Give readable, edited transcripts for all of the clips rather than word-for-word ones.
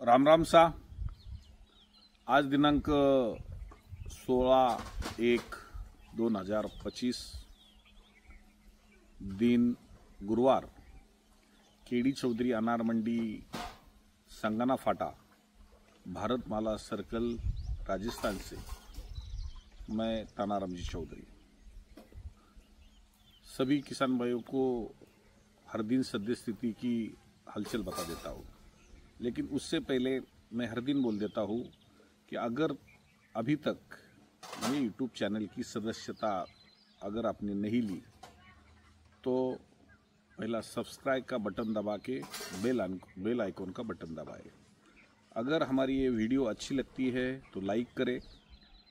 राम राम सा। आज दिनांक 16/1/2025 दिन गुरुवार, केडी चौधरी अनार मंडी, संगना फाटा, भारतमाला सर्कल, राजस्थान से मैं तानाराम जी चौधरी सभी किसान भाइयों को हर दिन सद्य स्थिति की हलचल बता देता हूँ। लेकिन उससे पहले मैं हर दिन बोल देता हूँ कि अगर अभी तक मेरे यूट्यूब चैनल की सदस्यता अगर आपने नहीं ली तो पहला सब्सक्राइब का बटन दबा के बेल आइकॉन का बटन दबाएं। अगर हमारी ये वीडियो अच्छी लगती है तो लाइक करें,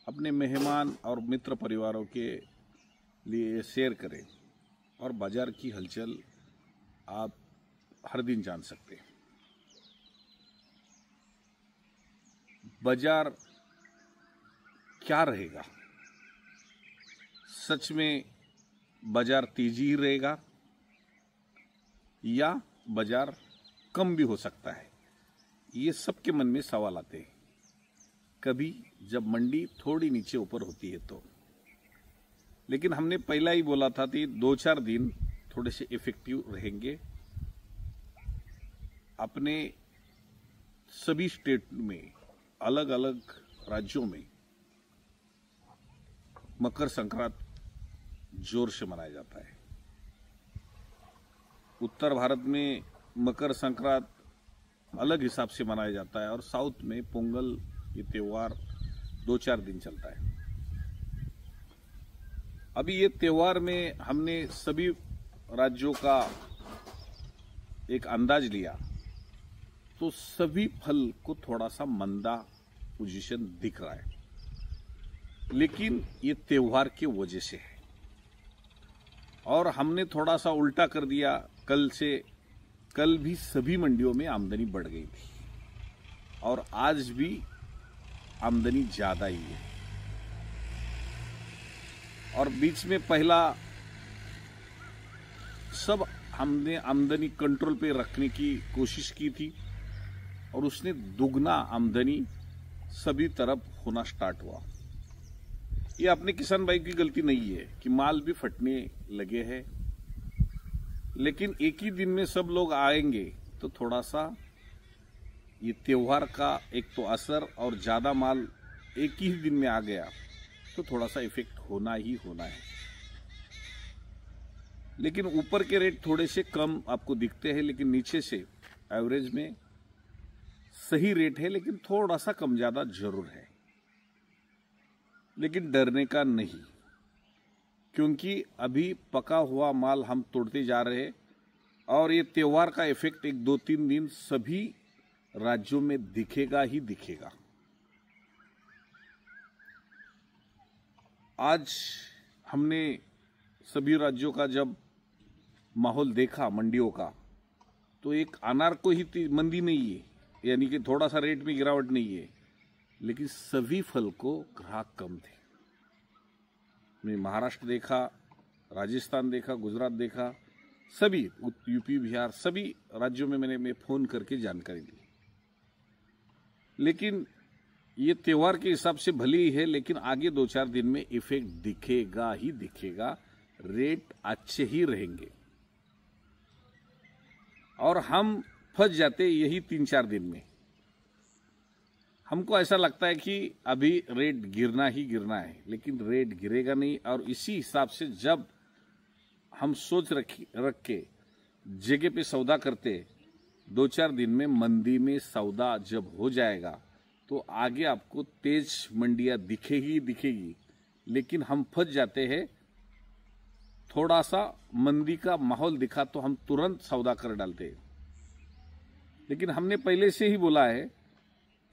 अपने मेहमान और मित्र परिवारों के लिए शेयर करें और बाजार की हलचल आप हर दिन जान सकते हैं। बाजार क्या रहेगा? सच में बाजार तेजी ही रहेगा या बाजार कम भी हो सकता है? ये सबके मन में सवाल आते हैं। कभी जब मंडी थोड़ी नीचे ऊपर होती है तो, लेकिन हमने पहला ही बोला था कि 2-4 दिन थोड़े से इफेक्टिव रहेंगे। अपने सभी स्टेट में, अलग अलग राज्यों में मकर संक्रांति जोर से मनाया जाता है। उत्तर भारत में मकर संक्रांति अलग हिसाब से मनाया जाता है और साउथ में पोंगल ये त्योहार 2-4 दिन चलता है। अभी ये त्योहार में हमने सभी राज्यों का एक अंदाज लिया तो सभी फल को थोड़ा सा मंदा पोजीशन दिख रहा है, लेकिन ये त्योहार की वजह से है। और हमने थोड़ा सा उल्टा कर दिया। कल भी सभी मंडियों में आमदनी बढ़ गई थी और आज भी आमदनी ज्यादा ही है। और बीच में पहला सब हमने आमदनी कंट्रोल पे रखने की कोशिश की थी और उसने दुगना आमदनी सभी तरफ होना स्टार्ट हुआ। ये अपने किसान भाई की गलती नहीं है कि माल भी फटने लगे हैं, लेकिन एक ही दिन में सब लोग आएंगे तो थोड़ा सा ये त्योहार का एक तो असर और ज्यादा माल एक ही दिन में आ गया तो थोड़ा सा इफेक्ट होना ही होना है। लेकिन ऊपर के रेट थोड़े से कम आपको दिखते हैं, लेकिन नीचे से एवरेज में सही रेट है, लेकिन थोड़ा सा कम ज्यादा जरूर है। लेकिन डरने का नहीं, क्योंकि अभी पका हुआ माल हम तोड़ते जा रहे हैं और ये त्योहार का इफेक्ट 1-2-3 दिन सभी राज्यों में दिखेगा ही दिखेगा। आज हमने सभी राज्यों का जब माहौल देखा मंडियों का, तो एक अनार को ही मंदी नहीं है, यानी कि थोड़ा सा रेट में गिरावट नहीं है, लेकिन सभी फल को ग्राहक कम थे। मैं महाराष्ट्र देखा, राजस्थान देखा, गुजरात देखा, सभी यूपी, बिहार, सभी राज्यों में मैंने फोन करके जानकारी ली। लेकिन ये त्योहार के हिसाब से भले ही है, लेकिन आगे 2-4 दिन में इफेक्ट दिखेगा ही दिखेगा। रेट अच्छे ही रहेंगे और हम फंस जाते यही 3-4 दिन में। हमको ऐसा लगता है कि अभी रेट गिरना ही गिरना है, लेकिन रेट गिरेगा नहीं। और इसी हिसाब से जब हम सोच रख के जगह पे सौदा करते, 2-4 दिन में मंदी में सौदा जब हो जाएगा तो आगे आपको तेज मंडियां दिखेगी। लेकिन हम फंस जाते हैं, थोड़ा सा मंदी का माहौल दिखा तो हम तुरंत सौदा कर डालते हैं। लेकिन हमने पहले से ही बोला है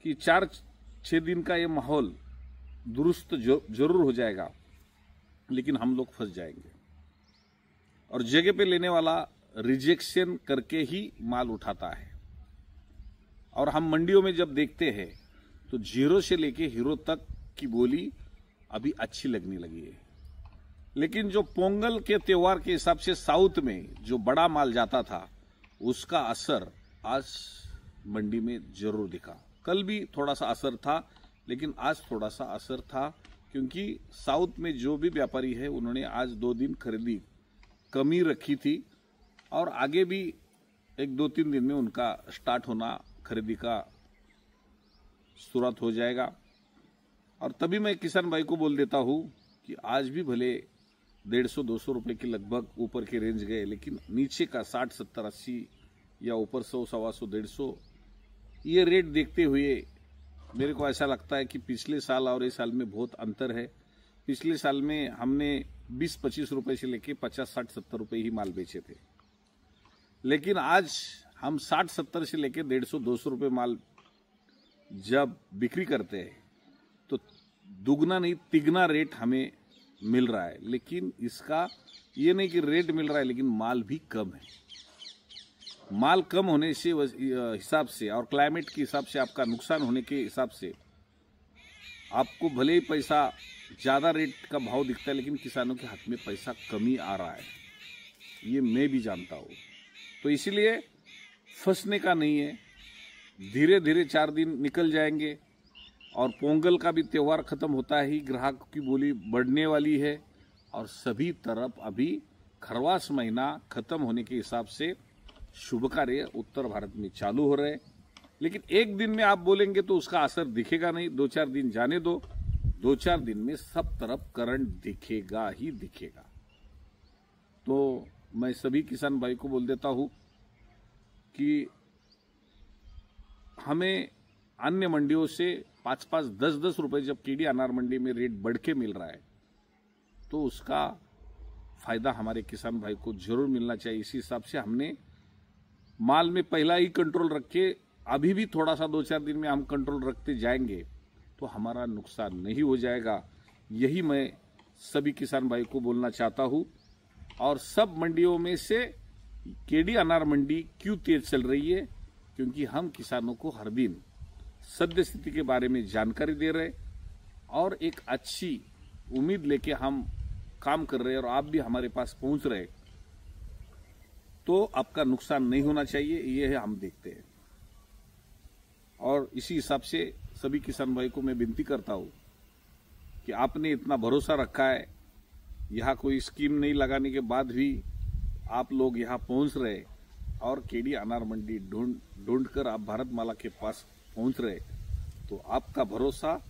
कि 4-6 दिन का ये माहौल दुरुस्त जरूर हो जाएगा, लेकिन हम लोग फंस जाएंगे। और जगह पे लेने वाला रिजेक्शन करके ही माल उठाता है। और हम मंडियों में जब देखते हैं तो 0 से लेके हीरो तक की बोली अभी अच्छी लगने लगी है। लेकिन जो पोंगल के त्योहार के हिसाब से साउथ में जो बड़ा माल जाता था, उसका असर आज मंडी में जरूर दिखा। कल भी थोड़ा सा असर था, लेकिन आज थोड़ा सा असर था, क्योंकि साउथ में जो भी व्यापारी है उन्होंने आज 2 दिन खरीदी कमी रखी थी, और आगे भी 1-2-3 दिन में उनका स्टार्ट होना, खरीदी का शुरुआत हो जाएगा। और तभी मैं किसान भाई को बोल देता हूँ कि आज भी भले 150-200 रुपए के लगभग ऊपर के रेंज गए, लेकिन नीचे का 60, 70, 80 या ऊपर 100, 125, 150 ये रेट देखते हुए मेरे को ऐसा लगता है कि पिछले साल और इस साल में बहुत अंतर है। पिछले साल में हमने 20-25 रुपए से लेके 50, 60, 70 रुपए ही माल बेचे थे, लेकिन आज हम 60, 70 से लेके 150-200 रुपए माल जब बिक्री करते हैं तो दुगना नहीं तिगना रेट हमें मिल रहा है। लेकिन इसका ये नहीं कि रेट मिल रहा है, लेकिन माल भी कम है। माल कम होने से हिसाब से और क्लाइमेट के हिसाब से आपका नुकसान होने के हिसाब से आपको भले ही पैसा ज़्यादा रेट का भाव दिखता है, लेकिन किसानों के हाथ में पैसा कमी आ रहा है, ये मैं भी जानता हूँ। तो इसीलिए फंसने का नहीं है, धीरे धीरे 4 दिन निकल जाएंगे और पोंगल का भी त्यौहार खत्म होता ही ग्राहक की बोली बढ़ने वाली है, और सभी तरफ अभी खरवास महीना खत्म होने के हिसाब से शुभ कार्य उत्तर भारत में चालू हो रहे हैं। लेकिन एक दिन में आप बोलेंगे तो उसका असर दिखेगा नहीं, 2-4 दिन जाने दो, 2-4 दिन में सब तरफ करंट दिखेगा ही दिखेगा। तो मैं सभी किसान भाई को बोल देता हूं कि हमें अन्य मंडियों से 5-5, 10-10 रुपए जब केडी अनार मंडी में रेट बढ़ के मिल रहा है, तो उसका फायदा हमारे किसान भाई को जरूर मिलना चाहिए। इसी हिसाब से हमने माल में पहला ही कंट्रोल रखे, अभी भी थोड़ा सा 2-4 दिन में हम कंट्रोल रखते जाएंगे तो हमारा नुकसान नहीं हो जाएगा। यही मैं सभी किसान भाई को बोलना चाहता हूं। और सब मंडियों में से केडी अनार मंडी क्यों तेज चल रही है, क्योंकि हम किसानों को हर दिन सद्य स्थिति के बारे में जानकारी दे रहे और एक अच्छी उम्मीद लेके हम काम कर रहे हैं, और आप भी हमारे पास पहुंच रहे, तो आपका नुकसान नहीं होना चाहिए, ये है हम देखते हैं। और इसी हिसाब से सभी किसान भाई को मैं विनती करता हूं कि आपने इतना भरोसा रखा है, यहाँ कोई स्कीम नहीं लगाने के बाद भी आप लोग यहाँ पहुंच रहे और केडी अनार मंडी ढूंढ कर आप भारत माला के पास पहुंच रहे, तो आपका भरोसा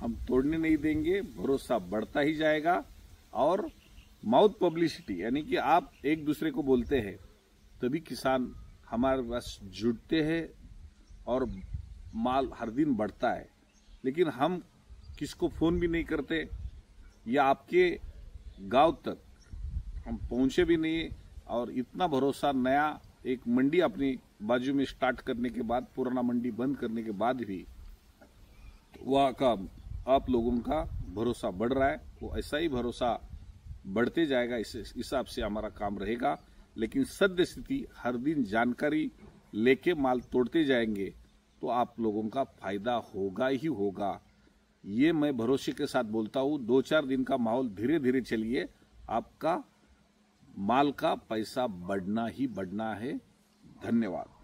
हम तोड़ने नहीं देंगे, भरोसा बढ़ता ही जाएगा। और माउथ पब्लिसिटी, यानी कि आप एक दूसरे को बोलते हैं तभी किसान हमारे पास जुड़ते हैं और माल हर दिन बढ़ता है। लेकिन हम किसको फोन भी नहीं करते, या आपके गांव तक हम पहुंचे भी नहीं, और इतना भरोसा नया एक मंडी अपनी बाजू में स्टार्ट करने के बाद, पुराना मंडी बंद करने के बाद भी वहाँ का आप लोगों का भरोसा बढ़ रहा है। वो ऐसा ही भरोसा बढ़ते जाएगा, इस हिसाब से हमारा काम रहेगा। लेकिन सद्य स्थिति हर दिन जानकारी लेके माल तोड़ते जाएंगे तो आप लोगों का फायदा होगा ही होगा, ये मैं भरोसे के साथ बोलता हूँ। 2-4 दिन का माहौल धीरे धीरे चलिए, आपका माल का पैसा बढ़ना ही बढ़ना है। धन्यवाद।